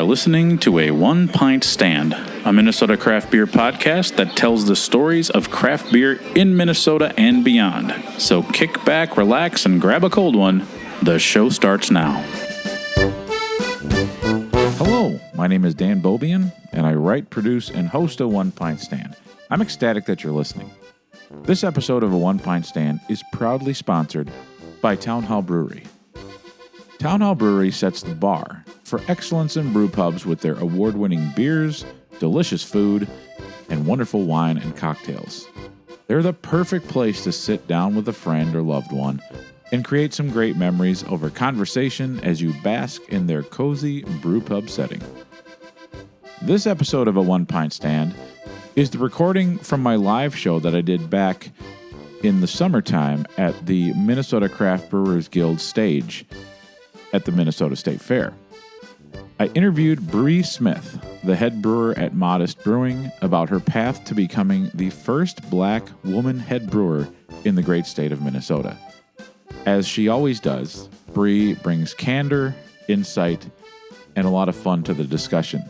listening to a One Pint Stand, a Minnesota craft beer podcast that tells the stories of craft beer in Minnesota and beyond. So kick back, relax, and grab a cold one. The show starts now. Hello, my name is Dan Bobian, and I write, produce, and host a One Pint Stand. I'm ecstatic that you're listening. This episode of a One Pint Stand is proudly sponsored by Town Hall Brewery. Town Hall Brewery sets the bar for excellence in brew pubs with their award-winning beers, delicious food, and wonderful wine and cocktails. They're the perfect place to sit down with a friend or loved one and create some great memories over conversation as you bask in their cozy brew pub setting. This episode of a One Pint Stand is the recording from my live show that I did back in the summertime at the Minnesota Craft Brewers Guild stage at the Minnesota State Fair. I interviewed Bree Smith, the head brewer at Modist Brewing, about her path to becoming the first black woman head brewer in the great state of Minnesota. As she always does, Bree brings candor, insight, and a lot of fun to the discussion.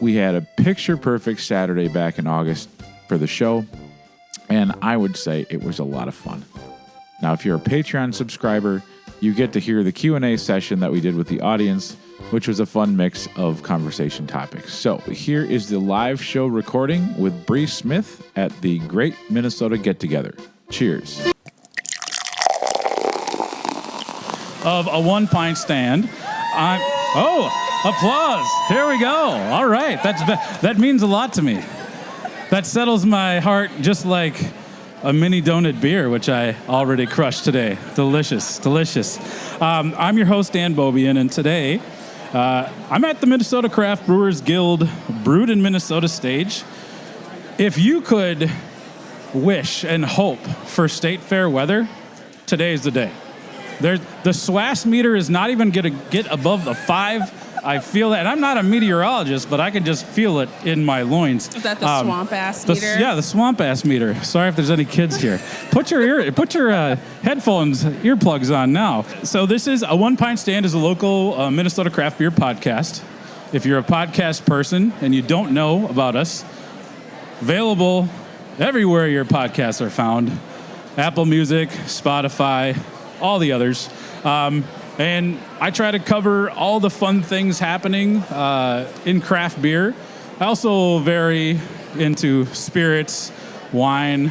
We had a picture-perfect Saturday back in August for the show, and I would say it was a lot of fun. Now, if you're a Patreon subscriber, you get to hear the Q&A session that we did with the audience, which was a fun mix of conversation topics. So here is the live show recording with Bree Smith at the Great Minnesota Get-Together. Cheers. Of a One Pint Stand. Applause. Here we go. All right. That means a lot to me. That settles my heart just like a mini donut beer, which I already crushed today. Delicious, delicious. I'm your host, Dan Bobian, and today I'm at the Minnesota Craft Brewers Guild Brewed in Minnesota stage. If you could wish and hope for state fair weather, today's the day. The SWAS meter is not even going to get above the 5. I feel that, and I'm not a meteorologist, but I can just feel it in my loins. Is that the swamp-ass meter? Yeah, the swamp-ass meter. Sorry if there's any kids here. Put your headphones, earplugs on now. So this is a One Pint Stand is a local Minnesota craft beer podcast. If you're a podcast person and you don't know about us, available everywhere your podcasts are found. Apple Music, Spotify, all the others. And I try to cover all the fun things happening in craft beer. I also vary into spirits, wine,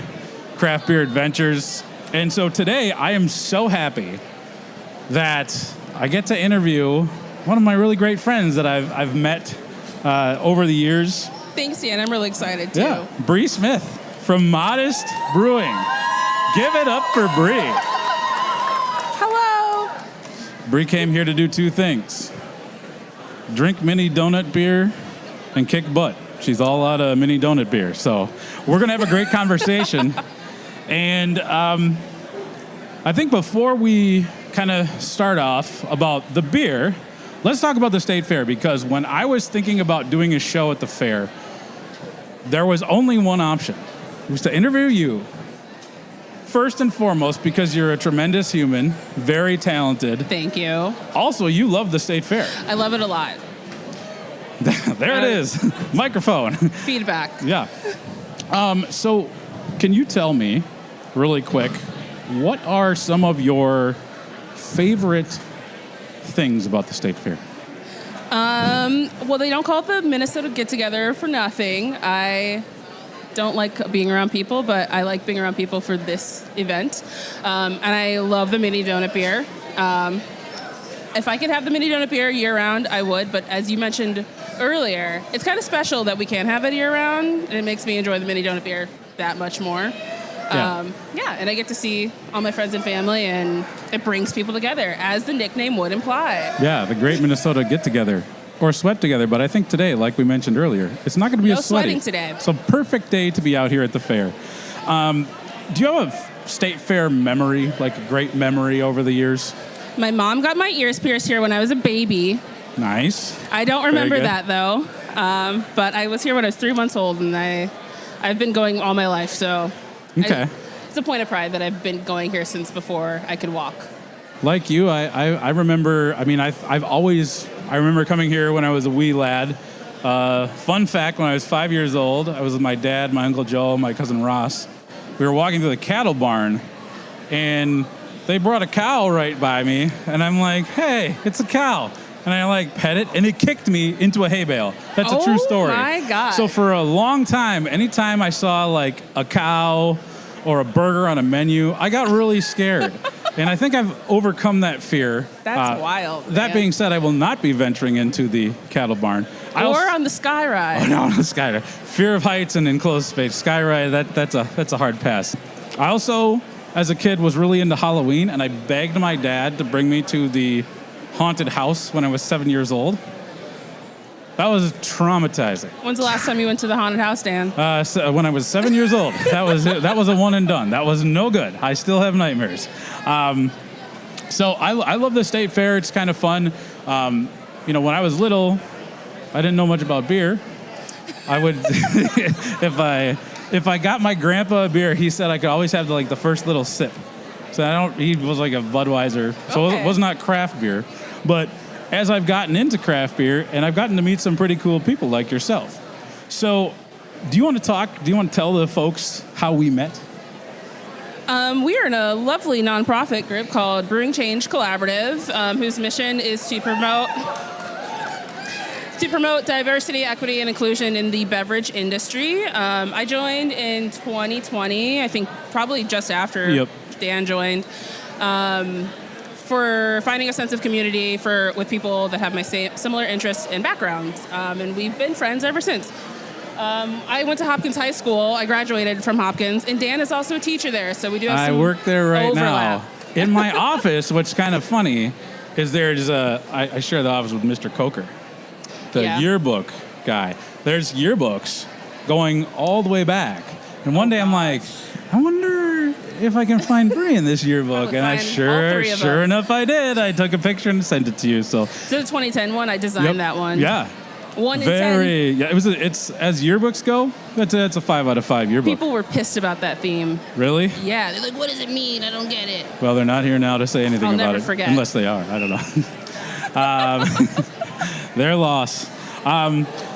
craft beer adventures. And so today I am so happy that I get to interview one of my really great friends that I've met over the years. Thanks, Dan. I'm really excited, too. Yeah, Bree Smith from Modist Brewing. Give it up for Bree. Bree came here to do two things: drink mini donut beer and kick butt. She's all out of mini donut beer. So we're going to have a great conversation. And I think before we kind of start off about the beer, let's talk about the state fair, because when I was thinking about doing a show at the fair, there was only one option. It was to interview you. First and foremost, because you're a tremendous human, very talented. Thank you. Also, you love the state fair. I love it a lot. There it is. Microphone. Feedback. Yeah. So can you tell me, really quick, what are some of your favorite things about the state fair? Well, they don't call it the Minnesota Get-Together for nothing. I don't like being around people, but I like being around people for this event. And I love the mini donut beer. If I could have the mini donut beer year-round, I would. But as you mentioned earlier, it's kind of special that we can't have it year-round, and it makes me enjoy the mini donut beer that much more. And I get to see all my friends and family, and it brings people together, as the nickname would imply. Yeah, the Great Minnesota Get-Together. Or sweat together, but I think today, like we mentioned earlier, it's not going to be as sweaty. No sweating today. So perfect day to be out here at the fair. Do you have a state fair memory, like a great memory over the years? My mom got my ears pierced here when I was a baby. Nice. I don't remember that, though. But I was here when I was 3 months old, and I've been going all my life, so okay. It's a point of pride that I've been going here since before I could walk. Like you, I remember, I mean, I've always I remember coming here when I was a wee lad. Fun fact, when I was 5 years old, I was with my dad, my Uncle Joe, my cousin Ross. We were walking through the cattle barn, and they brought a cow right by me, and I'm like, hey, it's a cow. And I like pet it, and it kicked me into a hay bale. That's a true story. Oh my God. So for a long time, anytime I saw like a cow or a burger on a menu, I got really scared. And I think I've overcome that fear. That's wild. That man. being said, I will not be venturing into the cattle barn. Or on the sky ride. Oh, no, on the sky ride. Fear of heights and enclosed space. Sky ride, that's a hard pass. I also, as a kid, was really into Halloween, and I begged my dad to bring me to the haunted house when I was 7 years old. That was traumatizing. When's the last time you went to the haunted house, Dan? So when I was 7 years old. That was a one and done. That was no good. I still have nightmares. So I love the state fair. It's kind of fun. When I was little, I didn't know much about beer. I would, if I got my grandpa a beer, he said I could always have the first little sip. So he was like a Budweiser, so it was not craft beer. But as I've gotten into craft beer, and I've gotten to meet some pretty cool people like yourself. So do you want to tell the folks how we met? We are in a lovely nonprofit group called Brewing Change Collaborative, whose mission is to promote diversity, equity, and inclusion in the beverage industry. I joined in 2020, I think probably just after Dan joined, for finding a sense of community with people that have my similar interests and backgrounds. And we've been friends ever since. I went to Hopkins High School. I graduated from Hopkins, and Dan is also a teacher there, so we do have some I work there right overlap. now. In my office, what's kind of funny is I share the office with Mr. Coker, the yearbook guy. There's yearbooks going all the way back. And one day I'm like, I wonder if I can find Bree in this yearbook. And sure enough, I did. I took a picture and sent it to you. So the 2010 one, I designed that one. Yeah. 1 in 10. Yeah, it's as yearbooks go, it's a 5 out of 5 yearbook. People were pissed about that theme. Really? Yeah, they're like, what does it mean? I don't get it. Well, they're not here now to say anything I'll about never it. Forget. Unless they are. I don't know. Their loss.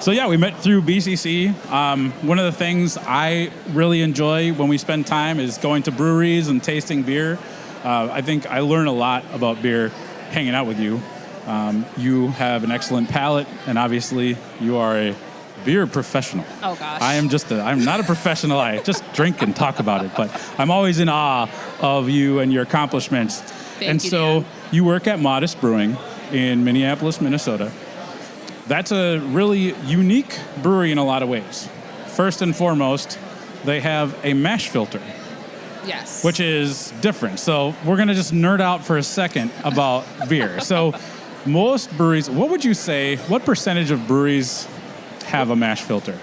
So yeah, we met through BCC. One of the things I really enjoy when we spend time is going to breweries and tasting beer. I think I learn a lot about beer hanging out with you. You have an excellent palate, and obviously you are a beer professional. Oh gosh. I'm not a professional. I just drink and talk about it, but I'm always in awe of you and your accomplishments. Thank you, so Dan. you work at Modist Brewing in Minneapolis, Minnesota. That's a really unique brewery in a lot of ways. First and foremost, they have a mash filter. Yes. Which is different. So we're going to just nerd out for a second about beer. So most breweries, what percentage of breweries have a mash filter?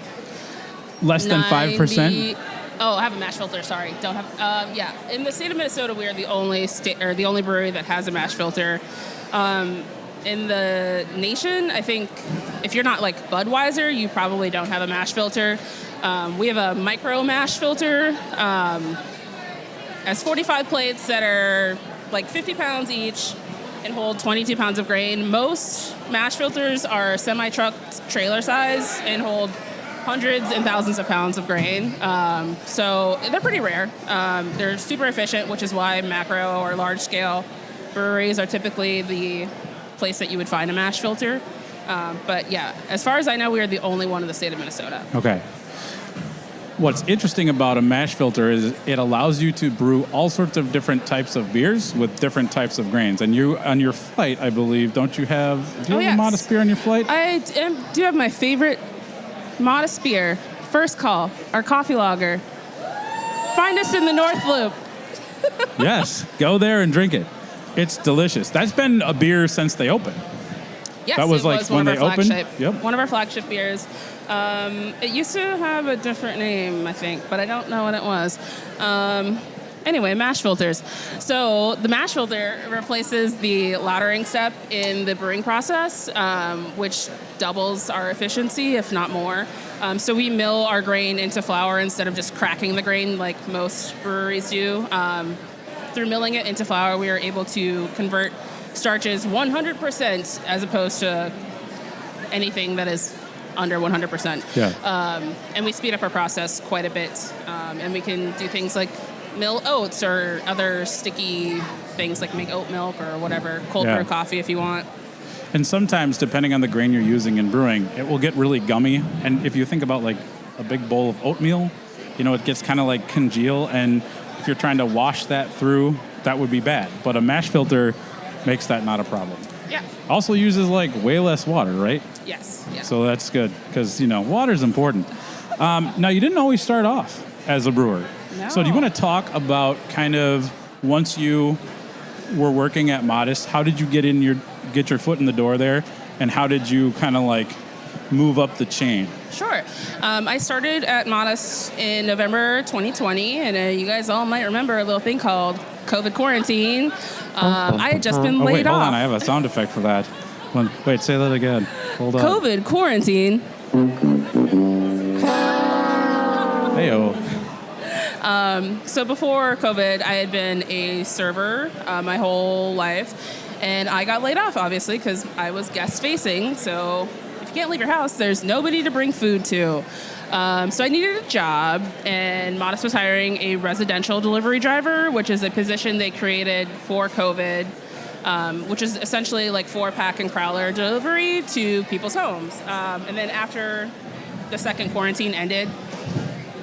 Less than 5%? Oh, I have a mash filter, sorry. Don't have, yeah. In the state of Minnesota, we are the only brewery that has a mash filter. In the nation, I think if you're not like Budweiser, you probably don't have a mash filter. We have a micro mash filter. Has 45 plates that are like 50 pounds each and hold 22 pounds of grain. Most mash filters are semi-truck trailer size and hold hundreds and thousands of pounds of grain. So they're pretty rare. They're super efficient, which is why macro or large scale breweries are typically the place that you would find a mash filter. But yeah, as far as I know, we are the only one in the state of Minnesota. Okay. What's interesting about a mash filter is it allows you to brew all sorts of different types of beers with different types of grains. And you, on your flight, I believe, do you have a Modist beer on your flight? I do have my favorite Modist beer, First Call, our coffee lager. Find us in the North Loop. Yes, go there and drink it. It's delicious. That's been a beer since they opened. Yes, that was it like was when one of they our opened. flagship. Yep. One of our flagship beers. It used to have a different name, I think, but I don't know what it was. Anyway, mash filters. So the mash filter replaces the lautering step in the brewing process, which doubles our efficiency, if not more. So we mill our grain into flour instead of just cracking the grain like most breweries do. through milling it into flour, we were able to convert starches 100% as opposed to anything that is under 100%. Yeah. And we speed up our process quite a bit. And we can do things like mill oats or other sticky things like make oat milk or whatever, cold brew coffee if you want. And sometimes, depending on the grain you're using in brewing, it will get really gummy. And if you think about like a big bowl of oatmeal, it gets kind of like congeal. And if you're trying to wash that through, that would be bad. But a mash filter makes that not a problem. Yeah. Also uses like way less water, right? Yes. Yeah. So that's good because, water is important. Now, you didn't always start off as a brewer. No. So do you want to talk about kind of once you were working at Modist, how did you get your foot in the door there, and how did you kind of like move up the chain? Sure. I started at Modist in November 2020, and you guys all might remember a little thing called COVID quarantine. I had just been laid off. Hold on, I have a sound effect for that. Wait, say that again. Hold on. COVID quarantine. Hey-o. So before COVID, I had been a server my whole life, and I got laid off, obviously, because I was guest-facing. So if you can't leave your house, there's nobody to bring food to. So I needed a job, and Modist was hiring a residential delivery driver, which is a position they created for COVID, which is essentially like 4-pack and crowler delivery to people's homes. And then after the second quarantine ended,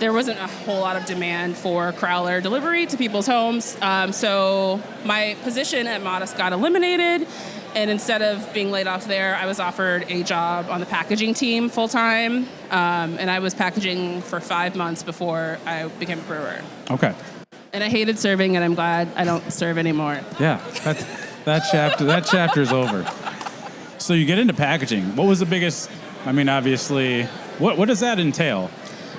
there wasn't a whole lot of demand for crowler delivery to people's homes. So my position at Modist got eliminated. And instead of being laid off there, I was offered a job on the packaging team full-time. And I was packaging for 5 months before I became a brewer. Okay. And I hated serving, and I'm glad I don't serve anymore. Yeah, that chapter's over. So you get into packaging. What was the biggest, obviously, what does that entail?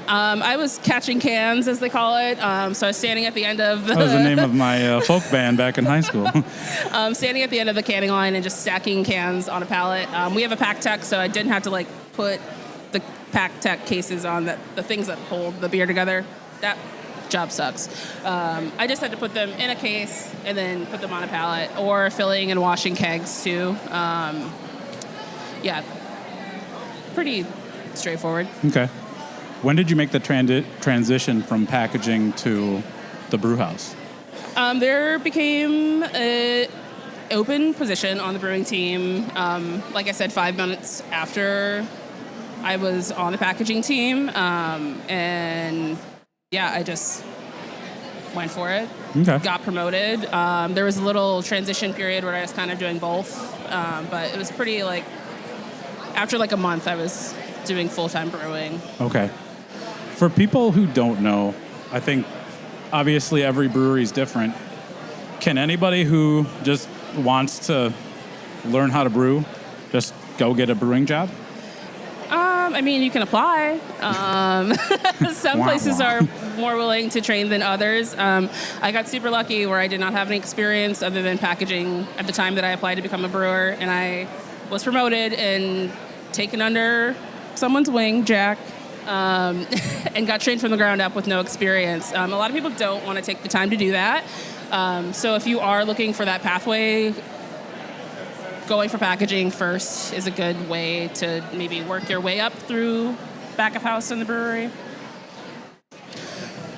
I was catching cans, as they call it. So I was standing at the end of the... That was the name of my folk band back in high school. Standing at the end of the canning line and just stacking cans on a pallet. We have a pack tech, so I didn't have to put the pack tech cases on the things that hold the beer together. That job sucks. I just had to put them in a case and then put them on a pallet, or filling and washing kegs too. Yeah, pretty straightforward. Okay. When did you make the transition from packaging to the brew house? There became an open position on the brewing team, like I said, 5 minutes after I was on the packaging team. And yeah, I just went for it. Okay. Got promoted. There was a little transition period where I was kind of doing both. But it was pretty after a month, I was doing full-time brewing. Okay. For people who don't know, I think obviously every brewery is different. Can anybody who just wants to learn how to brew just go get a brewing job? You can apply. Some places are more willing to train than others. I got super lucky where I did not have any experience other than packaging at the time that I applied to become a brewer, and I was promoted and taken under someone's wing, Jack, and got trained from the ground up with no experience. A lot of people don't want to take the time to do that. So if you are looking for that pathway, going for packaging first is a good way to maybe work your way up through back of house in the brewery.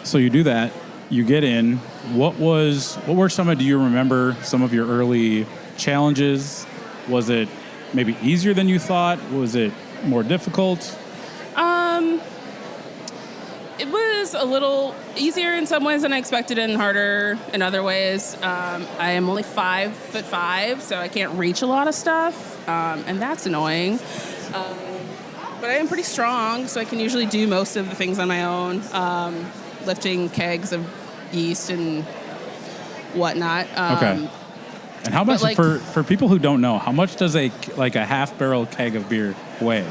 So you do that, you get in. What were do you remember some of your early challenges? Was it maybe easier than you thought? Was it more difficult? It was a little easier in some ways than I expected and harder in other ways. I am only 5'5", so I can't reach a lot of stuff, and that's annoying. But I am pretty strong, so I can usually do most of the things on my own, lifting kegs of yeast and whatnot. Okay. And how much, for people who don't know, how much does a half-barrel keg of beer weigh?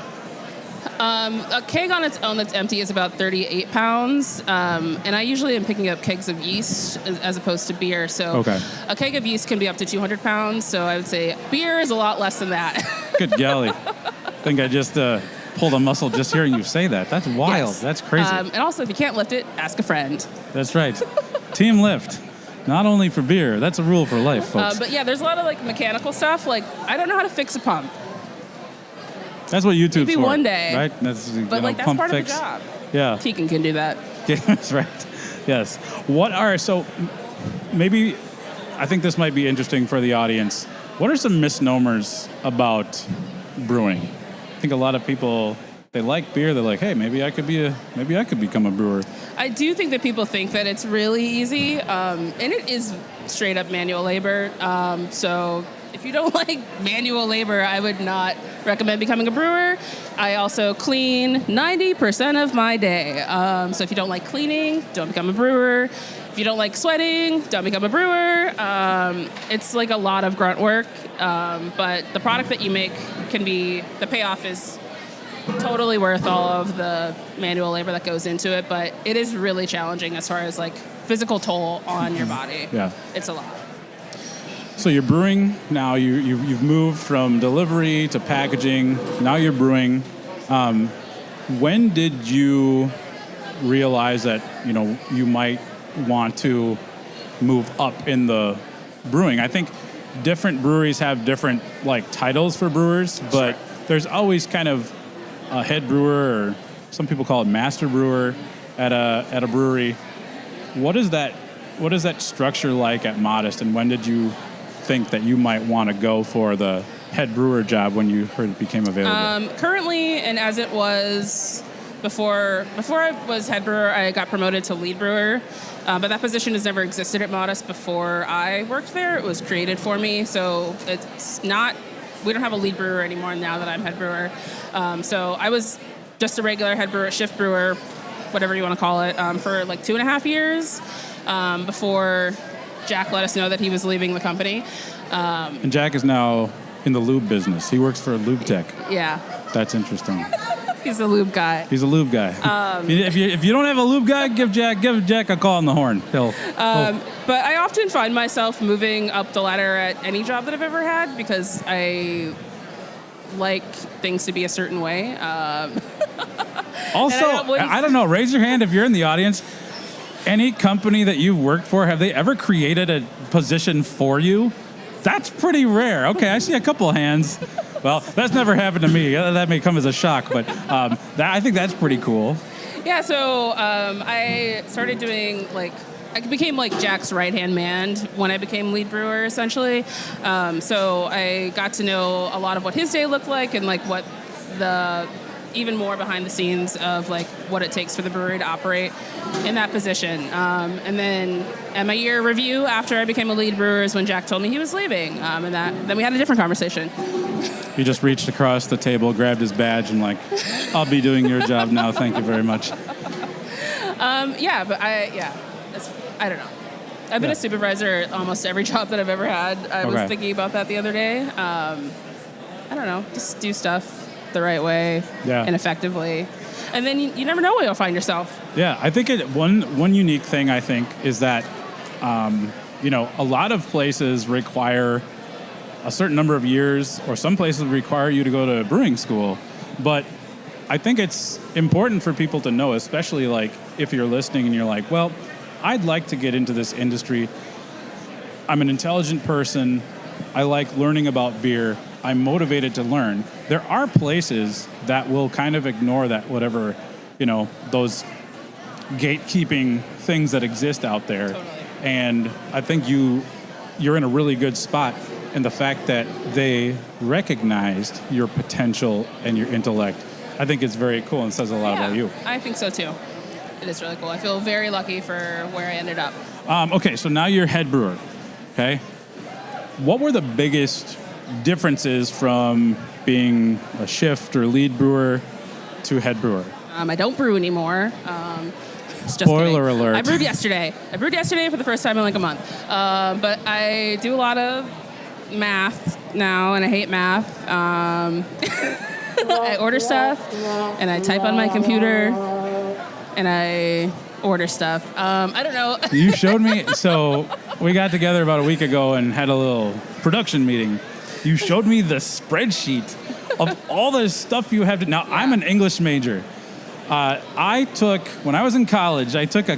A keg on its own that's empty is about 38 pounds, and I usually am picking up kegs of yeast as opposed to beer. So a keg of yeast can be up to 200 pounds, so I would say beer is a lot less than that. Good golly. I think I just pulled a muscle just hearing you say that. That's wild. Yes. That's crazy. And also, if you can't lift it, ask a friend. That's right. Team lift. Not only for beer. That's a rule for life, folks. But yeah, there's a lot of like mechanical stuff. Like I don't know how to fix a pump. That's what YouTube's Maybe for. one day. Right? That's, But like that's pump part fix. of the job. Yeah. Tegan can do that. Yeah, that's right. Yes. So maybe, I think this might be interesting for the audience. What are some misnomers about brewing? I think a lot of people, they like beer. They're like, hey, maybe I could become a brewer. I do think that people think that it's really easy, and it is straight up manual labor. So if you don't like manual labor, I would not recommend becoming a brewer. I also clean 90% of my day. So if you don't like cleaning, don't become a brewer. If you don't like sweating, don't become a brewer. It's like a lot of grunt work, but the product that you make the payoff is totally worth all of the manual labor that goes into it, but it is really challenging as far as like physical toll on your body. Yeah. It's a lot. So you're brewing now. You've moved from delivery to packaging. Now you're brewing. When did you realize that you might want to move up in the brewing? I think different breweries have different like titles for brewers, but there's always kind of a head brewer, or some people call it master brewer at a brewery. What is that structure like at Modist, and when did you think that you might want to go for the head brewer job when you heard it became available? Currently, and as it was before I was head brewer, I got promoted to lead brewer. But that position has never existed at Modist before I worked there. It was created for me, so it's not. We don't have a lead brewer anymore now that I'm head brewer. So I was just a regular head brewer, shift brewer, whatever you want to call it, for like 2.5 years before Jack let us know that he was leaving the company. And Jack is now in the lube business. He works for Lube Tech. Yeah. That's interesting. He's a lube guy. He's a lube guy. If you don't have a lube guy, give Jack a call on the horn. But I often find myself moving up the ladder at any job that I've ever had because I like things to be a certain way. Also, I don't know. Raise your hand if you're in the audience. Any company that you've worked for, have they ever created a position for you? That's pretty rare. Okay, I see a couple of hands. Well, that's never happened to me. That may come as a shock, but I think that's pretty cool. Yeah, so I started doing I became like Jack's right-hand man when I became lead brewer, essentially. So I got to know a lot of what his day looked like and like what even more behind the scenes of like what it takes for the brewery to operate in that position. And then at my year review after I became a lead brewer is when Jack told me he was leaving. And then we had a different conversation. He just reached across the table, grabbed his badge, and like, I'll be doing your job now. Thank you very much. I don't know. I've been a supervisor at almost every job that I've ever had. I was thinking about that the other day. I don't know. Just do stuff the right way and effectively. And then you never know where you'll find yourself. Yeah, I think one unique thing I think is that, a lot of places require a certain number of years, or some places require you to go to brewing school. But I think it's important for people to know, especially like if you're listening and you're like, well, I'd like to get into this industry. I'm an intelligent person. I like learning about beer. I'm motivated to learn. There are places that will kind of ignore that, whatever, those gatekeeping things that exist out there. Totally. And I think you're in a really good spot in the fact that they recognized your potential and your intellect. I think it's very cool and says a lot about you. I think so too. It is really cool. I feel very lucky for where I ended up. Okay, so now you're head brewer, okay? What were the biggest differences from being a shift or lead brewer to head brewer? I don't brew anymore. Spoiler alert. I brewed yesterday. For the first time in like a month. But I do a lot of math now, and I hate math. I order stuff, and I type on my computer, and I order stuff. I don't know. You showed me. So we got together about a week ago and had a little production meeting. You showed me the spreadsheet of all the stuff you have to. Now, I'm an English major. When I was in college, I took a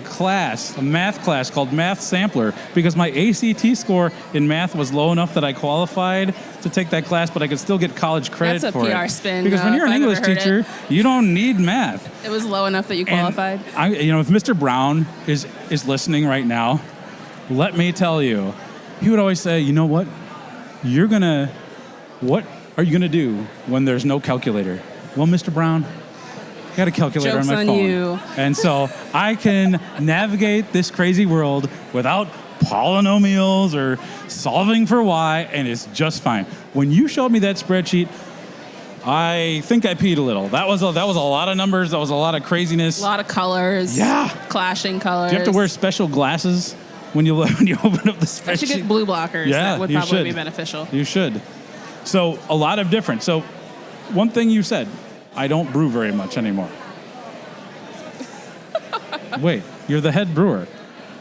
math class called Math Sampler, because my ACT score in math was low enough that I qualified to take that class, but I could still get college credit for it. That's a PR spin. Because when you're an I've English ever heard teacher, you don't need math. It was low enough that you qualified. And if Mr. Brown is listening right now, let me tell you, he would always say, you know what? What are you gonna do when there's no calculator? Well, Mr. Brown, I got a calculator Joke's on my on phone. you. And so I can navigate this crazy world without polynomials or solving for y, and it's just fine. When you showed me that spreadsheet, I think I peed a little. That was a lot of numbers. That was a lot of craziness. A lot of colors. Yeah. Clashing colors. Do you have to wear special glasses when you open up the spreadsheet? I should get blue blockers. Yeah, That would you probably should. be beneficial. You should. So a lot of different. So one thing you said, I don't brew very much anymore. Wait, you're the head brewer.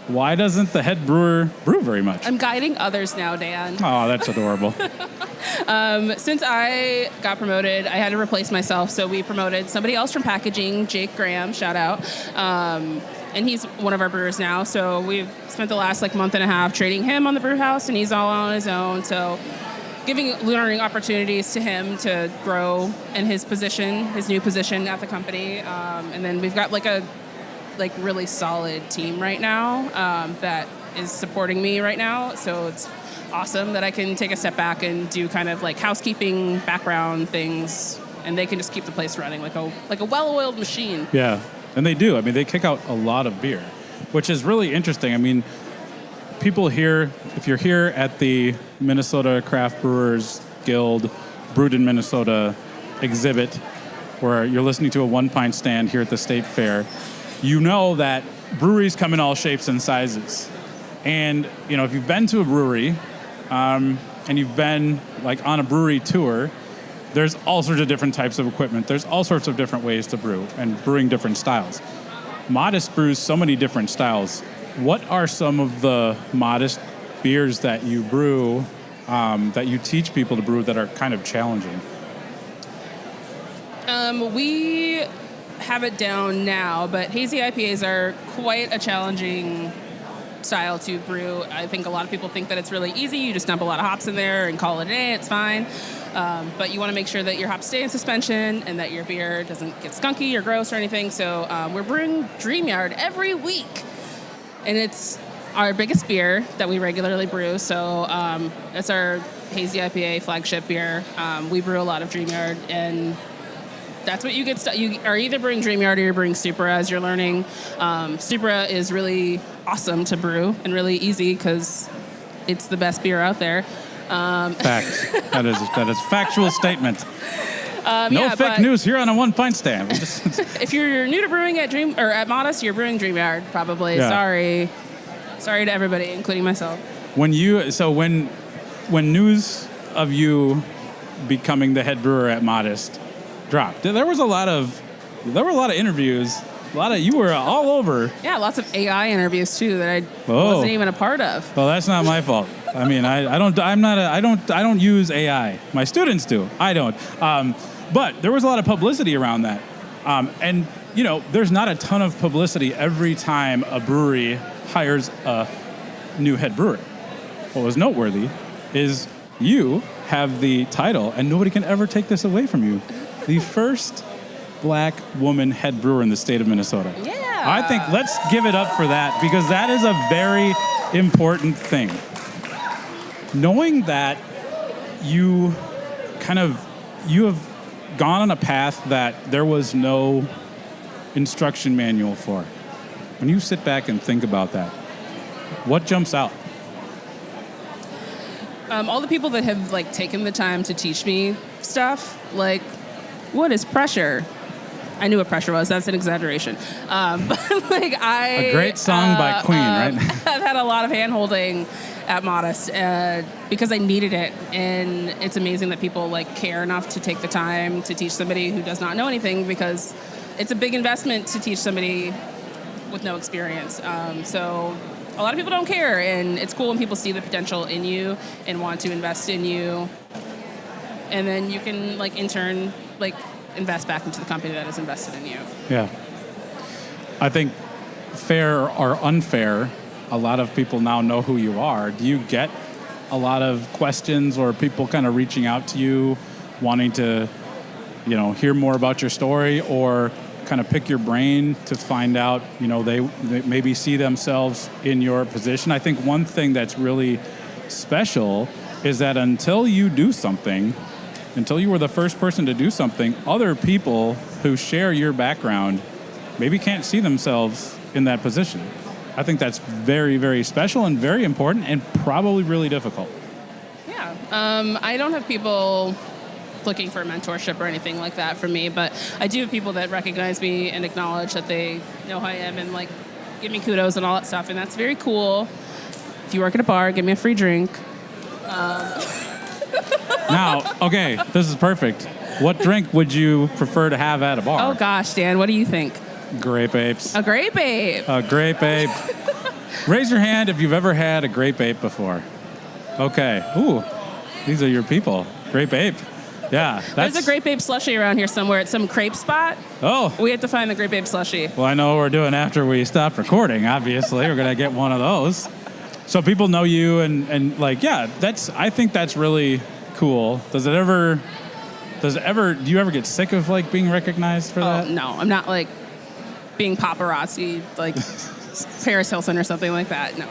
Why doesn't the head brewer brew very much? I'm guiding others now, Dan. Oh, that's adorable. Since I got promoted, I had to replace myself, so we promoted somebody else from packaging, Jake Graham, shout out. And he's one of our brewers now, so we've spent the last month and a half training him on the brew house, and he's all on his own, so giving learning opportunities to him to grow in his new position at the company. And then we've got a really solid team right now that is supporting me right now. So it's awesome that I can take a step back and do kind of housekeeping background things, and they can just keep the place running like a well-oiled machine. Yeah, and they do. I mean, they kick out a lot of beer, which is really interesting. I mean, people here, if you're here at the Minnesota Craft Brewers Guild Brewed in Minnesota exhibit, where you're listening to a One Pint Stand here at the State Fair, you know that breweries come in all shapes and sizes. And, if you've been to a brewery and you've been on a brewery tour, there's all sorts of different types of equipment. There's all sorts of different ways to brew and brewing different styles. Modist brews so many different styles. What are some of the Modist beers that you brew, that you teach people to brew, that are kind of challenging? We have it down now, but hazy IPAs are quite a challenging style to brew. I think a lot of people think that it's really easy. You just dump a lot of hops in there and call it a day. It's fine. But you want to make sure that your hops stay in suspension and that your beer doesn't get skunky or gross or anything. So we're brewing DreamYard every week. And it's our biggest beer that we regularly brew. So it's our hazy IPA flagship beer. We brew a lot of DreamYard, and that's what you get. You are either brewing DreamYard or you're brewing Supra as you're learning. Supra is really awesome to brew and really easy because it's the best beer out there. Fact. That is factual statement. No fake news here on a One Pint Stand. If you're new to brewing at Modist, you're brewing DreamYard probably. Yeah. Sorry to everybody, including myself. When news of you becoming the head brewer at Modist dropped, there were a lot of interviews. You were all over. Yeah, lots of AI interviews too that I wasn't even a part of. Well, that's not my fault. I mean, I don't use AI. My students do. I don't. But there was a lot of publicity around that. And there's not a ton of publicity every time a brewery hires a new head brewer. What was noteworthy is you have the title, and nobody can ever take this away from you, the first Black woman head brewer in the state of Minnesota. Yeah. I think let's give it up for that, because that is a very important thing. Knowing that you have gone on a path that there was no instruction manual for. When you sit back and think about that, what jumps out? All the people that have taken the time to teach me stuff, what is pressure? I knew what pressure was. That's an exaggeration. But a great song by Queen, right? I've had a lot of hand-holding at Modist because I needed it, and it's amazing that people care enough to take the time to teach somebody who does not know anything, because it's a big investment to teach somebody with no experience. So a lot of people don't care, and it's cool when people see the potential in you and want to invest in you, and then you can in turn invest back into the company that has invested in you. Yeah. I think fair or unfair, a lot of people now know who you are. Do you get a lot of questions or people kind of reaching out to you wanting to, hear more about your story or kind of pick your brain to find out, they maybe see themselves in your position? I think one thing that's really special is that until you do something, until you were the first person to do something, other people who share your background maybe can't see themselves in that position. I think that's very, very special and very important and probably really difficult. Yeah. I don't have people looking for mentorship or anything like that from me, but I do have people that recognize me and acknowledge that they know who I am and like give me kudos and all that stuff, and that's very cool. If you work at a bar, give me a free drink. Now, okay, this is perfect. What drink would you prefer to have at a bar? Oh gosh, Dan, what do you think? Grape apes. A grape ape. A grape ape. Raise your hand if you've ever had a grape ape before. Okay. Ooh, these are your people. Grape ape. Yeah. There's a grape ape slushie around here somewhere at some crepe spot. Oh. We have to find the grape ape slushie. Well, I know what we're doing after we stop recording, obviously. We're going to get one of those. So people know you and like, yeah, I think that's really cool. Do you ever get sick of like being recognized for that? No, I'm not like being paparazzi like Paris Hilton or something like that. No.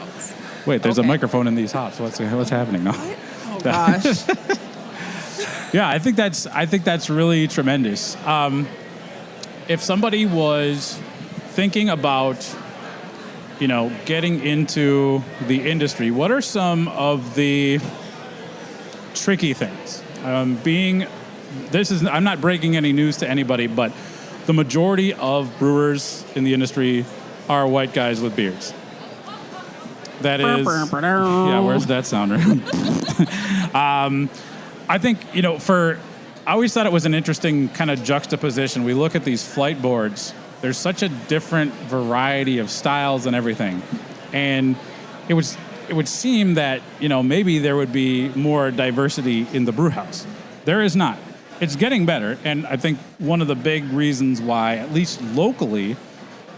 Wait, there's okay. a microphone in these hops. What's happening now? Oh gosh. Yeah, I think that's really tremendous. If somebody was thinking about, getting into the industry, what are some of the tricky things? I'm not breaking any news to anybody, but the majority of brewers in the industry are white guys with beards. That is, yeah, where's that sounder? I think, I always thought it was an interesting kind of juxtaposition. We look at these flight boards. There's such a different variety of styles and everything. And it would seem that, maybe there would be more diversity in the brew house. There is not. It's getting better. And I think one of the big reasons why, at least locally,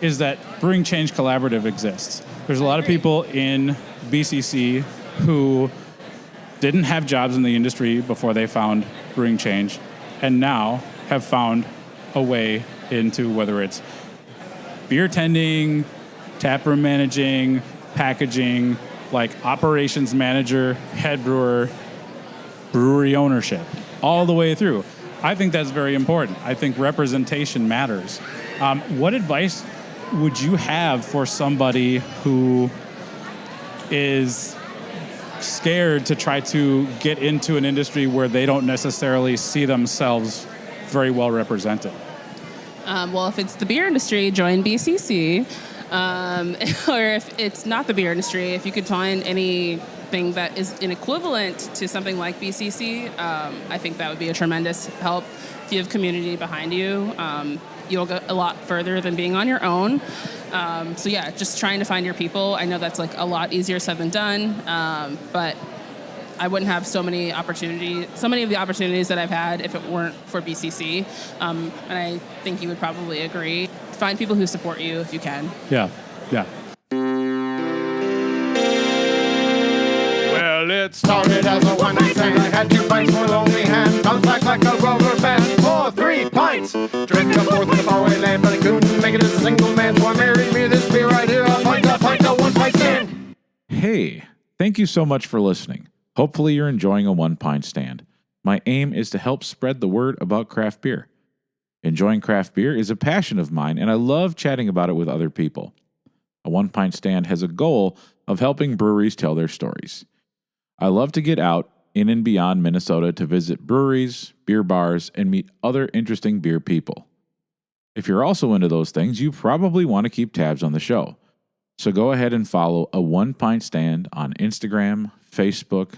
is that Brewing Change Collaborative exists. There's a lot of people in BCC who didn't have jobs in the industry before they found Brewing Change, and now have found a way into whether it's beer tending, taproom managing, packaging, like operations manager, head brewer, brewery ownership, all the way through. I think that's very important. I think representation matters. What advice would you have for somebody who is scared to try to get into an industry where they don't necessarily see themselves very well represented? Well, if it's the beer industry, join BCC. Or if it's not the beer industry, if you could find anything that is an equivalent to something like BCC, I think that would be a tremendous help. If you have community behind you, you'll go a lot further than being on your own. So yeah, just trying to find your people. I know that's like a lot easier said than done, but I wouldn't have so many of the opportunities that I've had if it weren't for BCC. And I think you would probably agree. Find people who support you if you can. Yeah. Well, it started as a one-night stand. I had 2 pints for lonely hand. Bounced back like a rubber band. For 3 pints. Drink a fourth in the faraway land, but I couldn't make it as a single man. So I married me this beer right here. A pint, 1 pint stand. Hey, thank you so much for listening. Hopefully you're enjoying a One Pint Stand. My aim is to help spread the word about craft beer. Enjoying craft beer is a passion of mine, and I love chatting about it with other people. A One Pint Stand has a goal of helping breweries tell their stories. I love to get out in and beyond Minnesota to visit breweries, beer bars, and meet other interesting beer people. If you're also into those things, you probably want to keep tabs on the show. So go ahead and follow A One Pint Stand on Instagram, Facebook,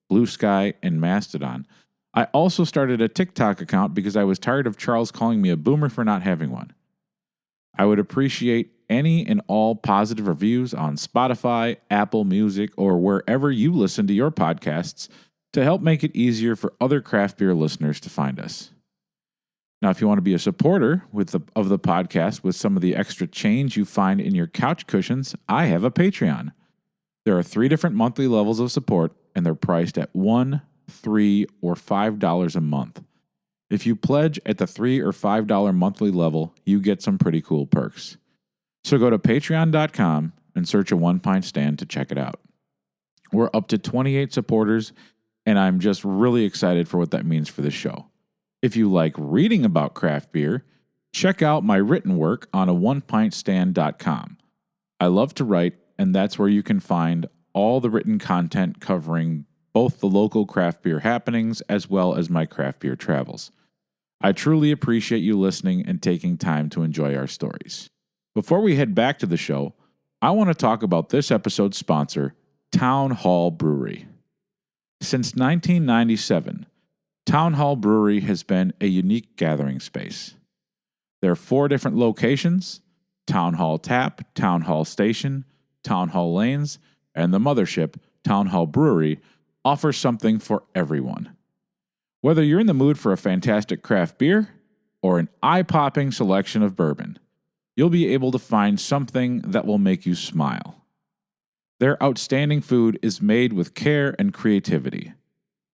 Blue Sky, and Mastodon. I also started a TikTok account because I was tired of Charles calling me a boomer for not having one. I would appreciate any and all positive reviews on Spotify, Apple Music, or wherever you listen to your podcasts to help make it easier for other craft beer listeners to find us. Now, if you want to be a supporter of the podcast with some of the extra change you find in your couch cushions, I have a Patreon. There are 3 different monthly levels of support, and they're priced at $1, $3, or $5 a month. If you pledge at the $3 or $5 monthly level, you get some pretty cool perks. So go to patreon.com and search a One Pint Stand to check it out. We're up to 28 supporters, and I'm just really excited for what that means for the show. If you like reading about craft beer, check out my written work on a onepintstand.com. I love to write, and that's where you can find all the written content covering both the local craft beer happenings as well as my craft beer travels. I truly appreciate you listening and taking time to enjoy our stories. Before we head back to the show, I want to talk about this episode's sponsor, Town Hall Brewery. Since 1997, Town Hall Brewery has been a unique gathering space. There are 4 different locations: Town Hall Tap, Town Hall Station, Town Hall Lanes, and the mothership, Town Hall Brewery, offers something for everyone. Whether you're in the mood for a fantastic craft beer or an eye-popping selection of bourbon, you'll be able to find something that will make you smile. Their outstanding food is made with care and creativity.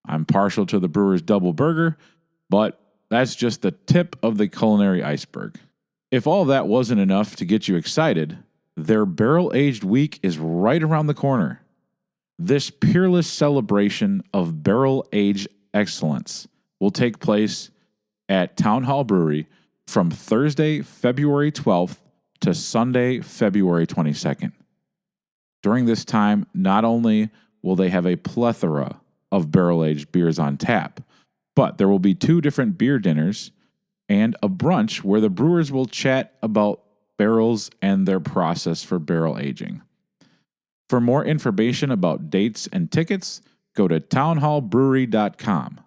I'm partial to the Brewer's Double Burger, but that's just the tip of the culinary iceberg. If all that wasn't enough to get you excited, their barrel-aged week is right around the corner. This peerless celebration of barrel-aged excellence will take place at Town Hall Brewery from Thursday, February 12th to Sunday, February 22nd. During this time, not only will they have a plethora of barrel-aged beers on tap, but there will be 2 different beer dinners and a brunch where the brewers will chat about barrels and their process for barrel aging. For more information about dates and tickets, go to townhallbrewery.com.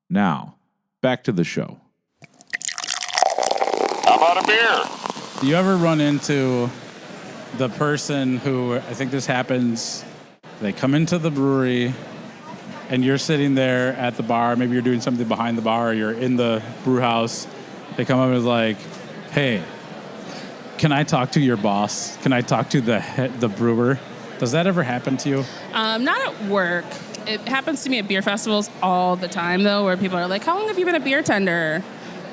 Now, back to the show. How about a beer? Do you ever run into the person who, I think this happens, they come into the brewery and you're sitting there at the bar, maybe you're doing something behind the bar, or you're in the brew house, they come up and is like, hey, can I talk to your boss? Can I talk to the brewer? Does that ever happen to you? Not at work. It happens to me at beer festivals all the time, though, where people are like, how long have you been a beer tender?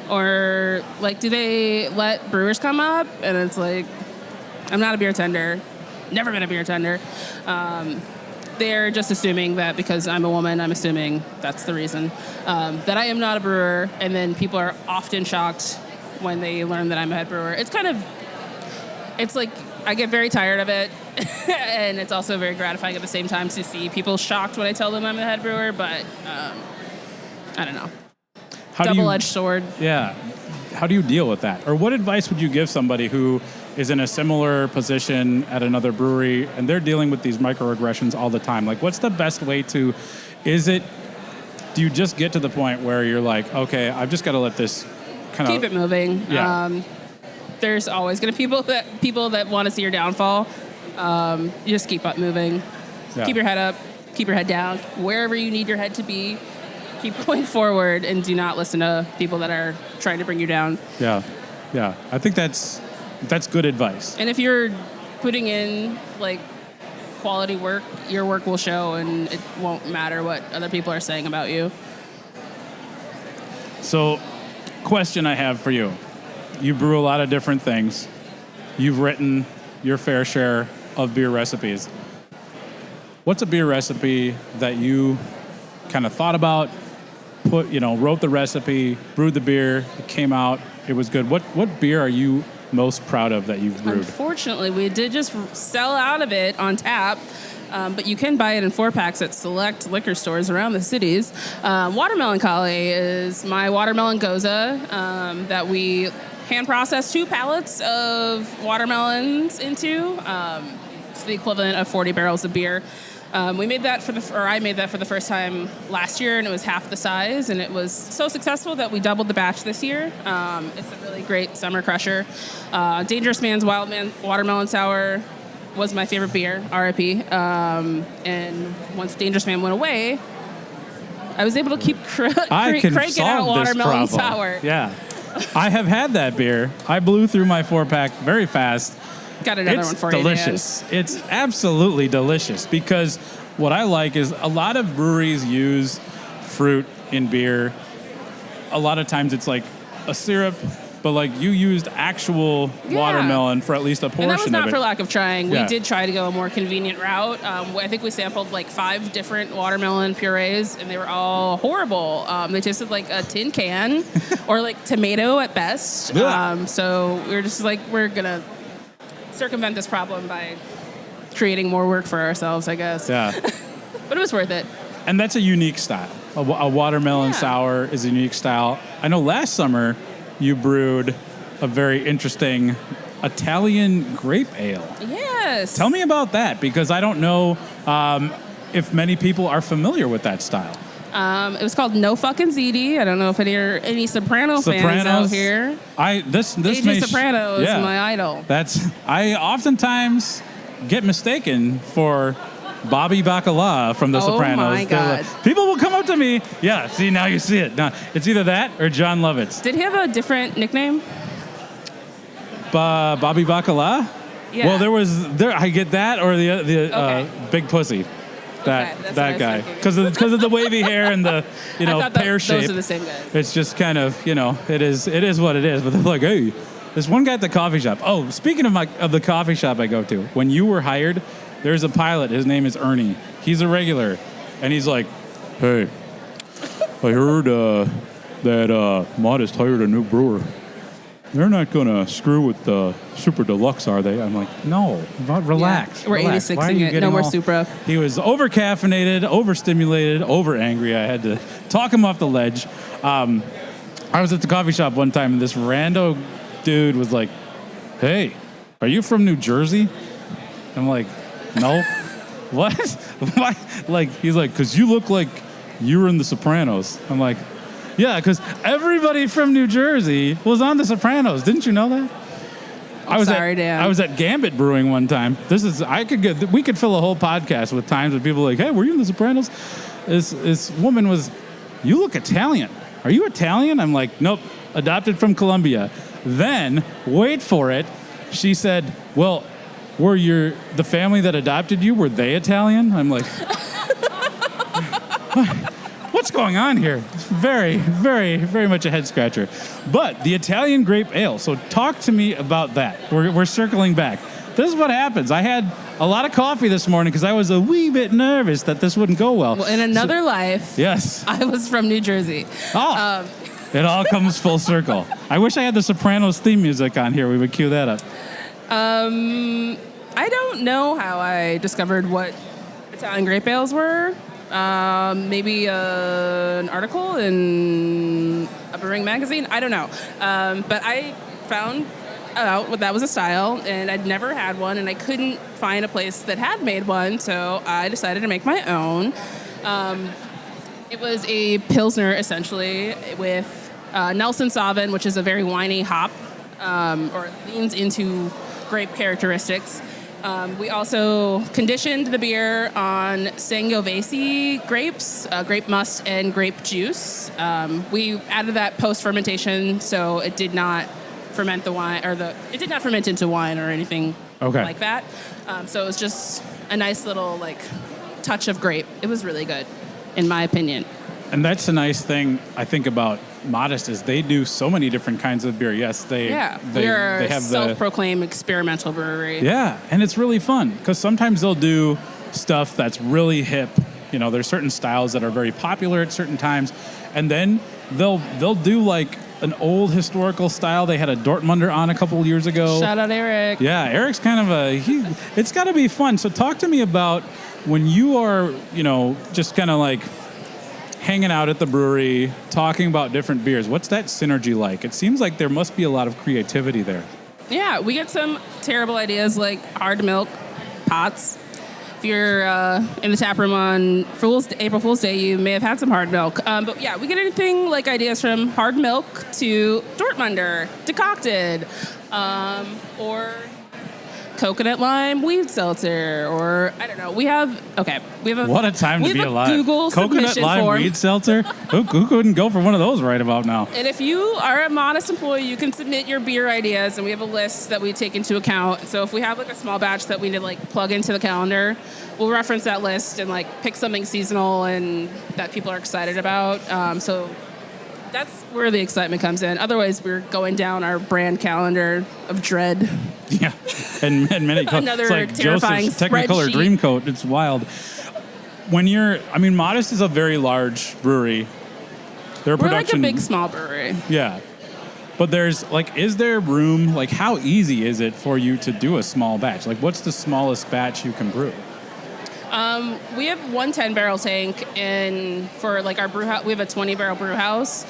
Or, like, do they let brewers come up? And it's like, I'm not a beer tender. Never been a beer tender. They're just assuming that because I'm a woman, I'm assuming that's the reason, that I am not a brewer. And then people are often shocked when they learn that I'm a head brewer. It's like, I get very tired of it. And it's also very gratifying at the same time to see people shocked when I tell them I'm the head brewer. But I don't know. Double-edged sword. Yeah. How do you deal with that? Or what advice would you give somebody who is in a similar position at another brewery and they're dealing with these microaggressions all the time? Like, what's the best way to, do you just get to the point where you're like, okay, I've just got to let this kind of... Keep it moving. Yeah. There's always going to be people that want to see your downfall. You just keep up moving. Yeah. Keep your head up. Keep your head down. Wherever you need your head to be, keep going forward and do not listen to people that are trying to bring you down. Yeah. Yeah. I think that's good advice. And if you're putting in, like, quality work, your work will show, and it won't matter what other people are saying about you. So, question I have for you. You brew a lot of different things. You've written your fair share of beer recipes. What's a beer recipe that you kind of thought about, wrote the recipe, brewed the beer, it came out, it was good? What beer are you most proud of that you've brewed? Unfortunately, we did just sell out of it on tap, but you can buy it in 4-packs at select liquor stores around the cities. Watermelon Collie is my watermelon goza that we hand process 2 pallets of watermelons into. It's the equivalent of 40 barrels of beer. I made that for the first time last year, and it was half the size, and it was so successful that we doubled the batch this year. It's a really great summer crusher. Dangerous Man's Wild Man Watermelon Sour was my favorite beer, RIP. And once Dangerous Man went away, I was able to keep cranking out Watermelon Sour. Yeah. I have had that beer. I blew through my 4-pack very fast. Got another It's one for delicious. It's absolutely delicious because what I like is a lot of breweries use fruit in beer. A lot of times it's like a syrup, but like you used actual watermelon for at least a portion of it. And that was not for lack of trying. Yeah. We did try to go a more convenient route. I think we sampled like 5 different watermelon purees, and they were all horrible. They tasted like a tin can or like tomato at best. Yeah. So we were just like, we're going to circumvent this problem by creating more work for ourselves, I guess. Yeah. But it was worth it. And that's a unique style. A watermelon Yeah. sour is a unique style. I know last summer you brewed a very interesting Italian grape ale. Yes. Tell me about that, because I don't know if many people are familiar with that style. It was called No Fucking ZD. I don't know if any Soprano fans out here. This AJ may Soprano is my idol. I oftentimes get mistaken for Bobby Bacala from The Sopranos. Oh my God. People will come up to me. Yeah, see, now you see it. No, it's either that or John Lovitz. Did he have a different nickname? Bobby Bacala? Yeah. Well, I get that or the Okay. Big Pussy. That's what I That was guy. thinking. Because of the wavy hair and the I thought pear shape. those are the same guys. It's just kind of, it is what it is. But they're like, hey, there's one guy at the coffee shop. Oh, speaking of the coffee shop I go to, when you were hired, there's a pilot. His name is Ernie. He's a regular. And he's like, hey, I heard that Modist hired a new brewer. They're not going to screw with the Super Deluxe, are they? I'm like, no, relax. Yeah, we're relax. Why are 86ing you it. getting No more all- Supra. He was over-caffeinated, over-stimulated, over-angry. I had to talk him off the ledge. I was at the coffee shop one time, and this rando dude was like, hey, are you from New Jersey? I'm like, no. What? Why? Like, he's like, because you look like you were in The Sopranos. I'm like, yeah, because everybody from New Jersey was on The Sopranos. Didn't you know that? Dan. I was at Gambit Brewing one time. We could fill a whole podcast with times when people are like, hey, were you in The Sopranos? This woman was, you look Italian. Are you Italian? I'm like, nope, adopted from Colombia. Then, wait for it, she said, well, the family that adopted you, were they Italian? I'm like, what's going on here? It's very, very, very much a head scratcher. But the Italian grape ale. So talk to me about that. We're circling back. This is what happens. I had a lot of coffee this morning because I was a wee bit nervous that this wouldn't go well. Well, in another life, Yes. I was from New Jersey. Oh, it all comes full circle. I wish I had the Sopranos theme music on here. We would cue that up. I don't know how I discovered what Italian grape ales were. Maybe an article in a brewing magazine. I don't know. But I found out what that was a style, and I'd never had one, and I couldn't find a place that had made one, so I decided to make my own. It was a Pilsner, essentially, with Nelson Sauvin, which is a very winey hop, or leans into grape characteristics. We also conditioned the beer on Sangiovese grapes, grape must and grape juice. We added that post-fermentation, so it did not ferment the wine, it did not ferment into wine or anything like that. So it was just a nice little touch of grape. It was really good, in my opinion. And that's a nice thing I think about Modist is they do so many different kinds of beer. Yes, we're a self-proclaimed experimental brewery. Yeah, and it's really fun because sometimes they'll do stuff that's really hip. There's certain styles that are very popular at certain times, and then they'll do like an old historical style. They had a Dortmunder on a couple years ago. Shout out Eric. Yeah, Eric's kind of it's got to be fun. So talk to me about when you are, just kind of like hanging out at the brewery, talking about different beers. What's that synergy like? It seems like there must be a lot of creativity there. Yeah, we get some terrible ideas like hard milk pots. If you're in the tap room on April Fool's Day, you may have had some hard milk. But yeah, we get anything like ideas from hard milk to Dortmunder, decocted, or coconut lime weed seltzer, or I don't know. We have What a time to be alive. Google coconut submission lime form. weed seltzer? Who couldn't go for one of those right about now? And if you are a Modist employee, you can submit your beer ideas, and we have a list that we take into account. So if we have like a small batch that we need to like plug into the calendar, we'll reference that list and like pick something seasonal and that people are excited about. So that's where the excitement comes in. Otherwise, we're going down our brand calendar of dread. Yeah, and many Another it's like terrifying Joseph's Technicolor spreadsheet. Dreamcoat. It's wild. Modist is a very large brewery. Their We're production, like a big small brewery. yeah. But there's like, is there room? Like, how easy is it for you to do a small batch? Like, what's the smallest batch you can brew? We have one 10-barrel tank, and for like our brew house, we have a 20-barrel brew house.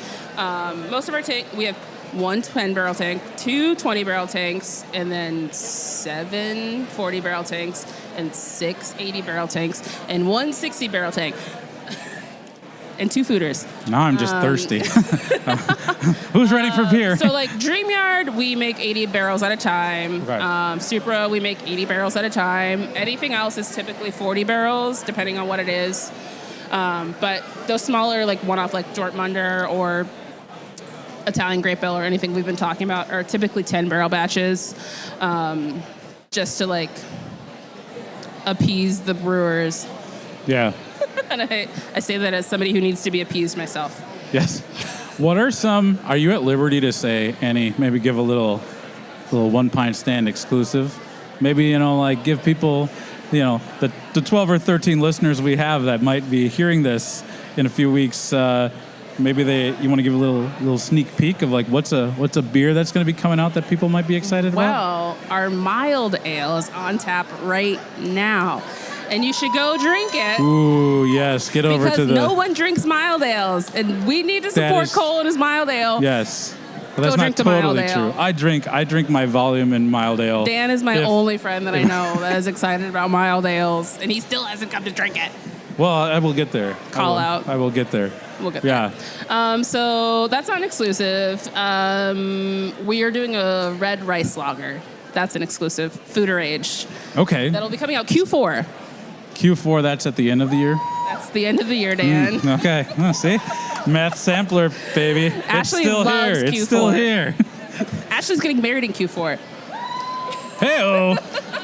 Most of our tank, we have one 10-barrel tank, two 20-barrel tanks, and then 7 40-barrel tanks, and 6 80-barrel tanks, and one 60-barrel tank, and 2 fooders. Now I'm just thirsty. Who's ready for beer? So like DreamYard, we make 80 barrels at a time. Right. Supra, we make 80 barrels at a time. Anything else is typically 40 barrels, depending on what it is. But those smaller, like one-off, like Dortmunder or Italian Grape Ale or anything we've been talking about, are typically 10-barrel batches, just to like appease the brewers. Yeah. And I say that as somebody who needs to be appeased myself. Yes. What are are you at liberty to say, Annie, maybe give a little One Pint Stand exclusive? Maybe, like give people, the 12 or 13 listeners we have that might be hearing this in a few weeks, maybe you want to give a little sneak peek of like what's a beer that's going to be coming out that people might be excited about? Well, our mild ale is on tap right now. And you should go drink it. Ooh, yes. Get over because to the... no one drinks mild ales. And we need to support Cole and his mild ale. Yes. Well, that's Go not drink the mild totally ale. true. I drink my volume in mild ale. Dan is my only friend that I know that is excited about mild ales. And he still hasn't come to drink it. Well, I will get there. Call out. I will get there. We'll get there. Yeah. So that's on exclusive. We are doing a red rice lager. That's an exclusive. Fooder aged. Okay. That'll be coming out Q4. Q4, that's at the end of the year? That's the end of the year, Dan. Okay. Oh, see? Meth sampler, baby. Ashley it's still loves here. Q4. It's still here. Ashley's getting married in Q4. Hey-oh.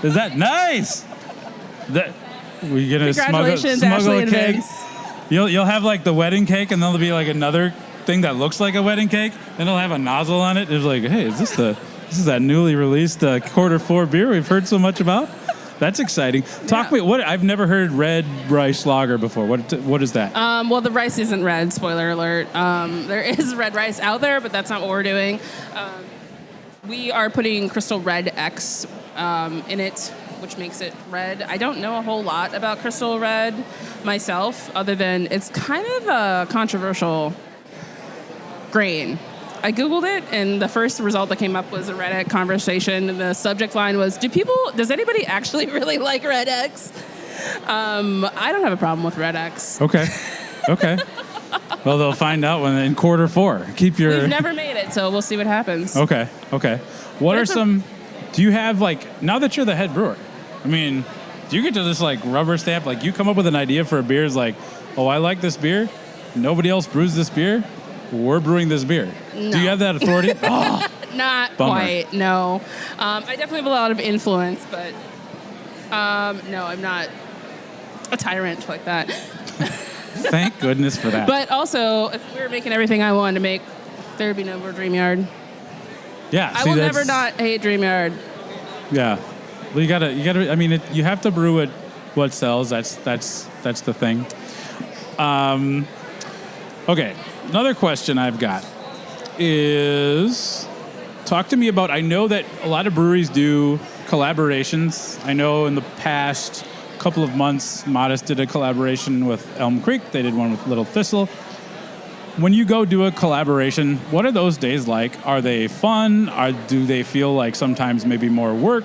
Is that nice? We're going to Congratulations, smuggle Ashley a and cake? Vince. You'll have like the wedding cake, and there'll be like another thing that looks like a wedding cake. Then it'll have a nozzle on it. It's like, hey, is this that newly released Q4 beer we've heard so much about? That's exciting. Talk me. What? I've never heard red rice lager before. What is that? Well, the rice isn't red. Spoiler alert. There is red rice out there, but that's not what we're doing. We are putting Crystal Red X in it, which makes it red. I don't know a whole lot about Crystal Red myself, other than it's kind of a controversial grain. I Googled it, and the first result that came up was a Red X conversation, and the subject line was, does anybody actually really like Red X? I don't have a problem with Red X. Okay. Well, they'll find out in Q4. We've never made it, so we'll see what happens. Okay. What are some... Do you have, like... Now that you're the head brewer, I mean, do you get to just, like, rubber stamp? Like, you come up with an idea for a beer, it's like, oh, I like this beer. Nobody else brews this beer. We're brewing this beer. No. Do you have that authority? Oh, not bummer. quite, no. I definitely have a lot of influence, but no, I'm not a tyrant like that. Thank goodness for that. But also, if we were making everything I wanted to make, there would be no more DreamYard. Yeah, I will never not hate DreamYard. Yeah, well, you gotta. I mean, you have to brew what sells. That's the thing. Okay. Another question I've got is, talk to me about, I know that a lot of breweries do collaborations. I know in the past couple of months, Modist did a collaboration with Elm Creek. They did one with Little Thistle. When you go do a collaboration, what are those days like? Are they fun? Do they feel like sometimes maybe more work?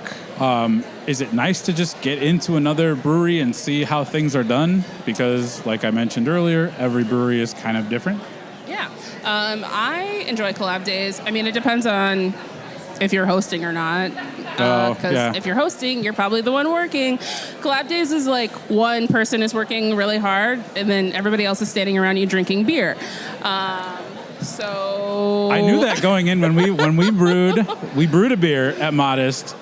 Is it nice to just get into another brewery and see how things are done? Because, like I mentioned earlier, every brewery is kind of different. Yeah. I enjoy collab days. I mean, it depends on if you're hosting or not. Because if you're hosting, you're probably the one working. Collab days is like one person is working really hard, and then everybody else is standing around you drinking beer. So I knew that going in when we brewed a beer at Modist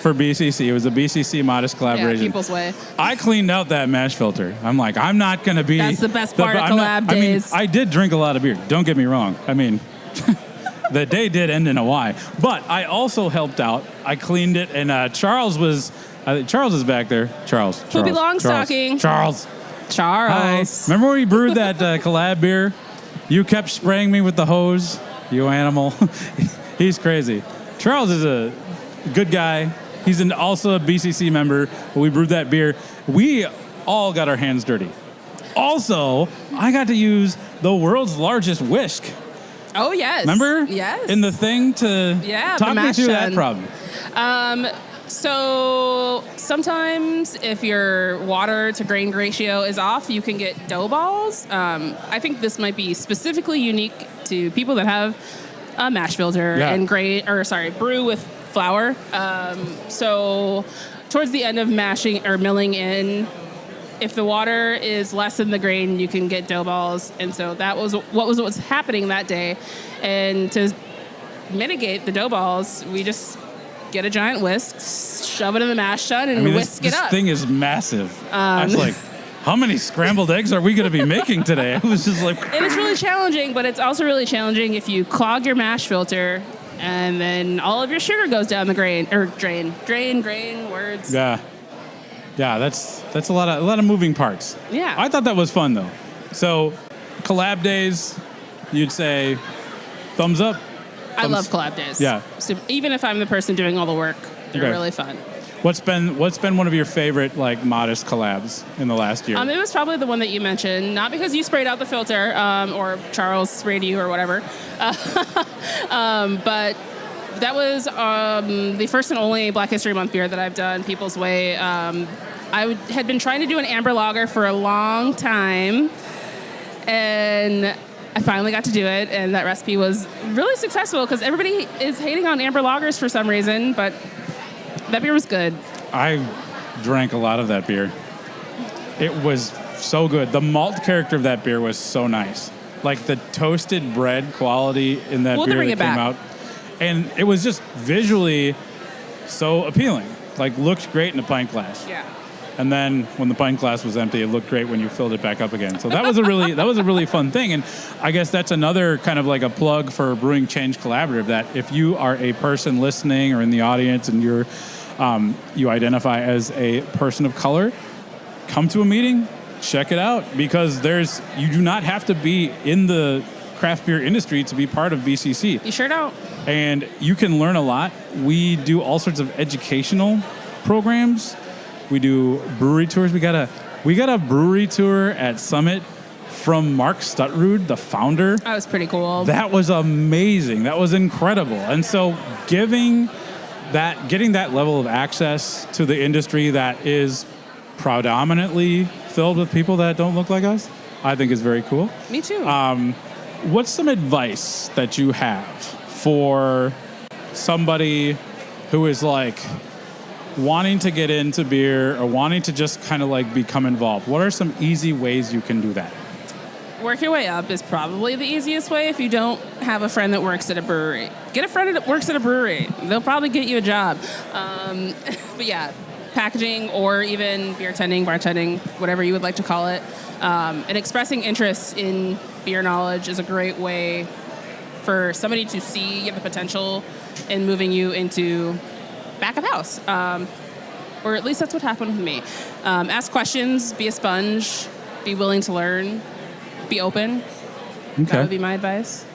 for BCC. It was a BCC Modist collaboration. Yeah, People's Way. I cleaned out that mash filter. I'm like, I'm not going to be... That's the best part of collab days. I did drink a lot of beer. Don't get me wrong. I mean, the day did end in a Y. But I also helped out. I cleaned it, and Charles is back there. Charles. Poopy Longstocking. Charles. Hi. Charles. Remember when we brewed that collab beer? You kept spraying me with the hose, you animal. He's crazy. Charles is a good guy. He's also a BCC member. We brewed that beer. We all got our hands dirty. Also, I got to use the world's largest whisk. Oh, yes. Remember? Yes. In the thing to talk me through that problem. So sometimes if your water to grain ratio is off, you can get dough balls. I think this might be specifically unique to people that have a mash filter and brew with flour. So towards the end of mashing or milling in, if the water is less than the grain, you can get dough balls. And so that was what was happening that day. And to mitigate the dough balls, we just get a giant whisk, shove it in the mash tun, and whisk it up. This thing is massive. I was like, how many scrambled eggs are we going to be making today? It was just like... And it's really challenging, but it's also really challenging if you clog your mash filter and then all of your sugar goes down the drain, words. Yeah, that's a lot of moving parts. Yeah. I thought that was fun, though. So, collab days, you'd say thumbs up? I love collab days. Yeah. So even if I'm the person doing all the work, they're really fun. What's been one of your favorite Modist collabs in the last year? It was probably the one that you mentioned, not because you sprayed out the filter or Charles sprayed you or whatever, but that was the first and only Black History Month beer that I've done, People's Way. I had been trying to do an amber lager for a long time, and I finally got to do it, and that recipe was really successful because everybody is hating on amber lagers for some reason, but that beer was good. I drank a lot of that beer. It was so good. The malt character of that beer was so nice. Like the toasted bread quality in that beer that came out. And it was just visually so appealing. Like looked great in a pint glass. Yeah. And then when the pint glass was empty, it looked great when you filled it back up again. So that was a really fun thing. And I guess that's another kind of like a plug for Brewing Change Collaborative, that if you are a person listening or in the audience and you identify as a person of color, come to a meeting, check it out, because you do not have to be in the craft beer industry to be part of BCC. You sure don't. And you can learn a lot. We do all sorts of educational programs. We do brewery tours. We got a brewery tour at Summit from Mark Stutrud, the founder. That was pretty cool. That was amazing. That was incredible. And so getting that level of access to the industry that is predominantly filled with people that don't look like us, I think is very cool. Me too. What's some advice that you have for somebody who is like wanting to get into beer or wanting to just kind of like become involved? What are some easy ways you can do that? Work your way up is probably the easiest way if you don't have a friend that works at a brewery. Get a friend that works at a brewery. They'll probably get you a job. But yeah, packaging or even beer tending, bartending, whatever you would like to call it. And expressing interest in beer knowledge is a great way for somebody to see the potential in moving you into back of house. Or at least that's what happened with me. Ask questions, be a sponge, be willing to learn, be open. Okay. That would be my advice.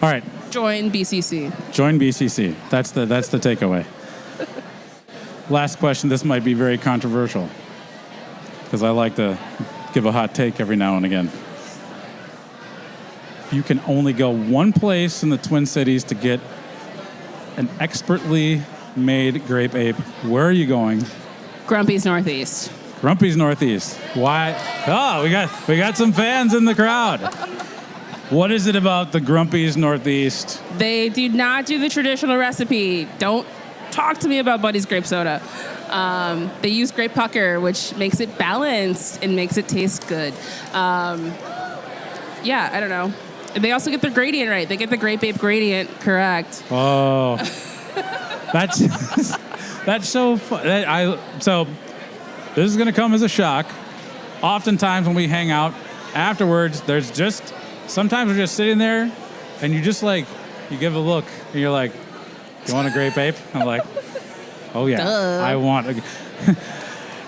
All right. Join BCC. Join BCC. That's the takeaway. Last question. This might be very controversial because I like to give a hot take every now and again. If you can only go one place in the Twin Cities to get an expertly made grape ape, where are you going? Grumpy's Northeast. Grumpy's Northeast. Why? Oh, we got some fans in the crowd. What is it about the Grumpy's Northeast? They do not do the traditional recipe. Don't talk to me about Buddy's grape soda. They use grape pucker, which makes it balanced and makes it taste good. Yeah, I don't know. They also get their gradient right. They get the Grape Ape gradient correct. Oh, that's so fun. So this is gonna come as a shock. Oftentimes when we hang out afterwards, sometimes we're just sitting there, and you just like you give a look, and you're like, "You want a Grape Ape?" I'm like, "Oh yeah, Duh. I want."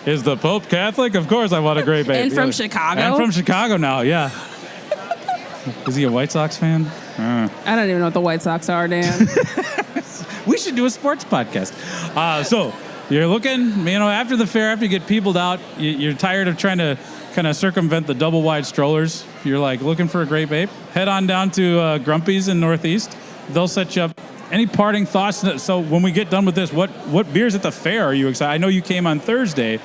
Is the Pope Catholic? Of course, I want a Grape Ape. And from Chicago. And from Chicago now, yeah. Is he a White Sox fan? I don't even know what the White Sox are, Dan. We should do a sports podcast. So you're looking, after the fair, after you get peopled out, you're tired of trying to kind of circumvent the double wide strollers. You're like looking for a Grape Ape. Head on down to Grumpy's in Northeast. They'll set you up. Any parting thoughts? So when we get done with this, what beers at the fair are you excited? I know you came on Thursday.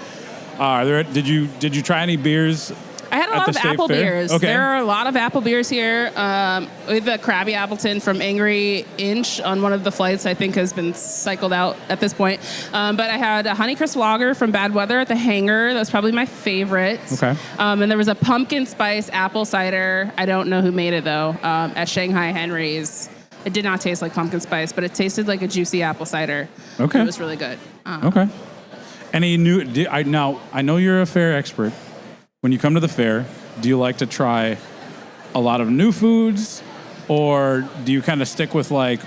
Did you try any beers? I had a lot of apple beers. Okay. There are a lot of apple beers here. We have the Krabby Appleton from Angry Inch on one of the flights, I think has been cycled out at this point. But I had a Honeycrisp Lager from Bad Weather at the Hangar. That's probably my favorite. Okay. And there was a pumpkin spice apple cider. I don't know who made it, though, at Shanghai Henry's. It did not taste like pumpkin spice, but it tasted like a juicy apple cider. Okay. It was really good. Okay. Any new... Now, I know you're a fair expert. When you come to the fair, do you like to try a lot of new foods, or do you kind of stick with like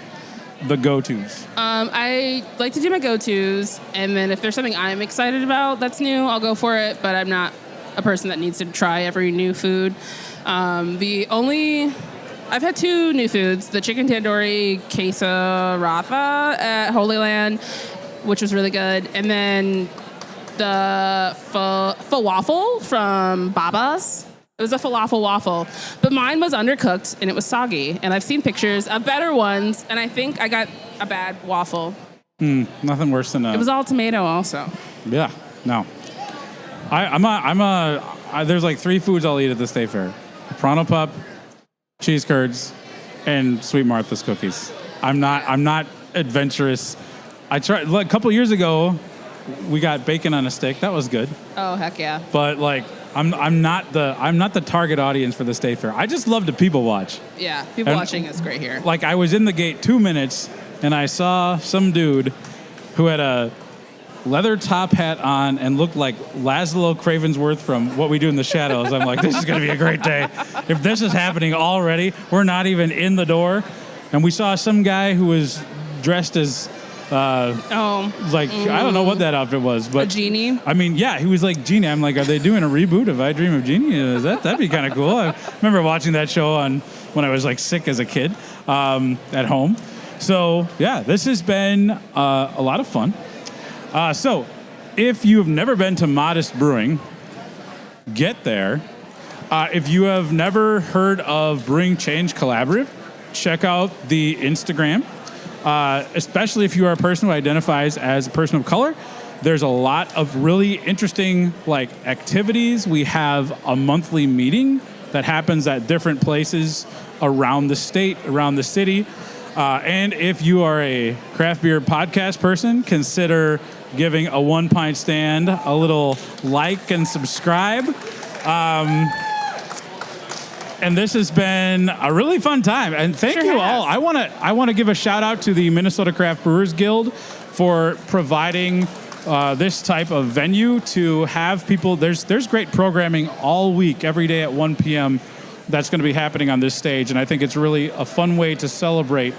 the go-tos? I like to do my go-tos, and then if there's something I'm excited about that's new, I'll go for it, but I'm not a person that needs to try every new food. I've had 2 new foods, the chicken tandoori quesarapa at Holy Land, which was really good, and then the falafel from Baba's. It was a falafel waffle, but mine was undercooked and it was soggy. And I've seen pictures of better ones, and I think I got a bad waffle. Nothing worse than It was all tomato, also. Yeah, no. There's like 3 foods I'll eat at the state fair: Pronto Pup, cheese curds, and Sweet Martha's cookies. I'm not adventurous. I tried a couple years ago. We got bacon on a stick. That was good. Oh, heck yeah. But like, I'm not the target audience for the state fair. I just love to people watch. Yeah, people watching is great here. Like, I was in the gate 2 minutes, and I saw some dude who had a leather top hat on and looked like Laszlo Cravensworth from What We Do in the Shadows. I'm like, this is going to be a great day. If this is happening already, we're not even in the door. And we saw some guy who was dressed as... I don't know what that outfit was, but a genie. I mean, yeah, he was like Genie. I'm like, are they doing a reboot of I Dream of Genie? That'd be kind of cool. I remember watching that show when I was like sick as a kid at home. So yeah, this has been a lot of fun. So if you have never been to Modist Brewing, get there. If you have never heard of Brewing Change Collaborative, check out the Instagram. Especially if you are a person who identifies as a person of color. There's a lot of really interesting activities. We have a monthly meeting that happens at different places around the state, around the city. And if you are a craft beer podcast person, consider giving a One Pint Stand a little like and subscribe. And this has been a really fun time. And thank you all. I want to give a shout out to the Minnesota Craft Brewers Guild for providing this type of venue to have people. There's great programming all week, every day at 1 p.m. that's going to be happening on this stage. And I think it's really a fun way to celebrate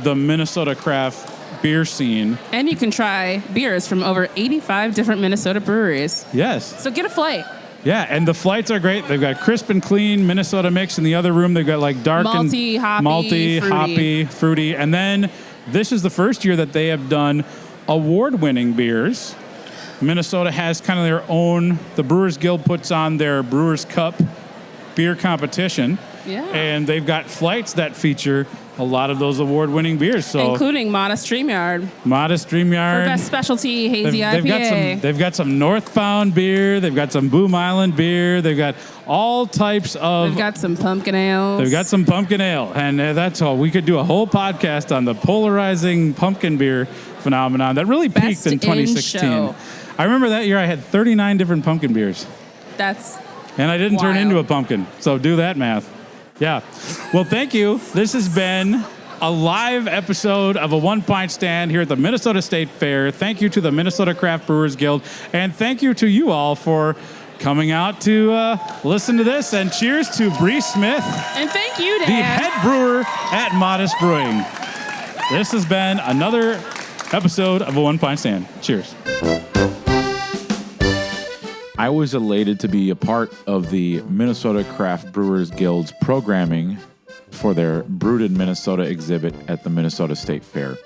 the Minnesota craft beer scene. And you can try beers from over 85 different Minnesota breweries. Yes. So get a flight. Yeah, and the flights are great. They've got crisp and clean Minnesota mix. In the other room, they've got dark malty, and hoppy, fruity. And then this is the first year that they have done award-winning beers. Minnesota has kind of their own. The Brewers Guild puts on their Brewers Cup beer competition. Yeah. And they've got flights that feature a lot of those award-winning beers. So including Modist StreamYard. Modist StreamYard. For best specialty hazy IPA. They've got some Northbound beer. They've got some Boom Island beer. They've got all types of... They've got some pumpkin ales. They've got some pumpkin ale. And that's all. We could do a whole podcast on the polarizing pumpkin beer phenomenon that really peaked in 2016. show. I remember that year I had 39 different pumpkin beers. That's And I didn't turn wild. into a pumpkin. So do that math. Yeah. Well, thank you. This has been a live episode of a One Pint Stand here at the Minnesota State Fair. Thank you to the Minnesota Craft Brewers Guild. And thank you to you all for coming out to listen to this. And cheers to Bree Smith, And thank you, the Dan. head brewer at Modist Brewing. This has been another episode of a One Pint Stand. Cheers. I was elated to be a part of the Minnesota Craft Brewers Guild's programming for their Brewed in Minnesota exhibit at the Minnesota State Fair.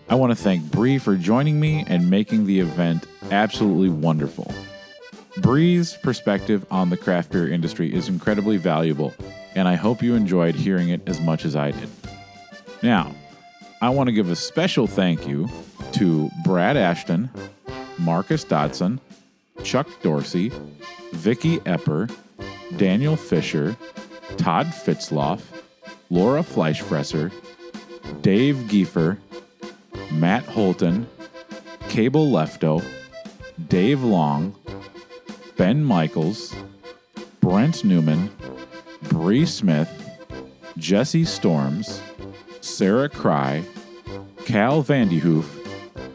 I want to thank Bree for joining me and making the event absolutely wonderful. Bree's perspective on the craft beer industry is incredibly valuable, and I hope you enjoyed hearing it as much as I did. Now, I want to give a special thank you to Brad Ashton, Marcus Dodson, Chuck Dorsey, Vicky Epper, Daniel Fisher, Todd Fitzloff, Laura Fleischfresser, Dave Giefer, Matt Holton, Cable Lefto, Dave Long, Ben Michaels, Brent Newman, Bree Smith, Jesse Storms, Sarah Cry, Cal Vandehoof,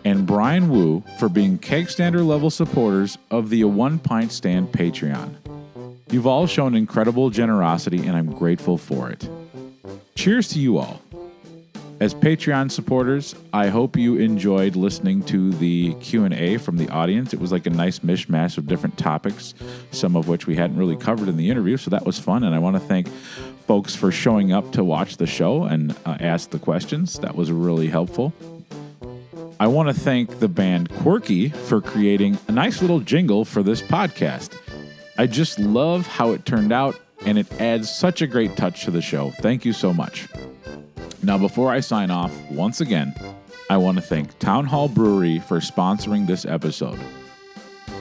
and Brian Wu for being Kegstander level supporters of the One Pint Stand Patreon. You've all shown incredible generosity, and I'm grateful for it. Cheers to you all. As Patreon supporters, I hope you enjoyed listening to the Q&A from the audience. It was like a nice mishmash of different topics, some of which we hadn't really covered in the interview, so that was fun, and I want to thank folks for showing up to watch the show and ask the questions. That was really helpful. I want to thank the band Quirky for creating a nice little jingle for this podcast. I just love how it turned out, and it adds such a great touch to the show. Thank you so much. Now, before I sign off, once again, I want to thank Town Hall Brewery for sponsoring this episode.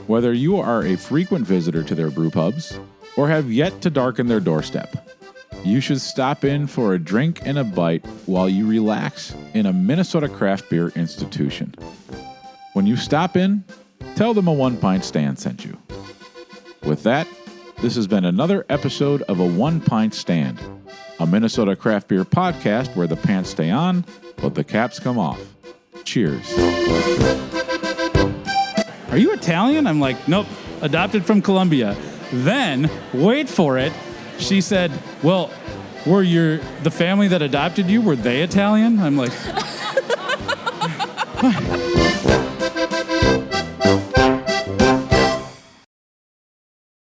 Whether you are a frequent visitor to their brew pubs or have yet to darken their doorstep, you should stop in for a drink and a bite while you relax in a Minnesota craft beer institution. When you stop in, tell them a One Pint Stand sent you. With that, this has been another episode of a One Pint Stand, a Minnesota craft beer podcast where the pants stay on, but the caps come off. Cheers. Are you Italian? I'm like, nope, adopted from Colombia. Then, wait for it, she said, well, the family that adopted you, were they Italian? I'm like, what?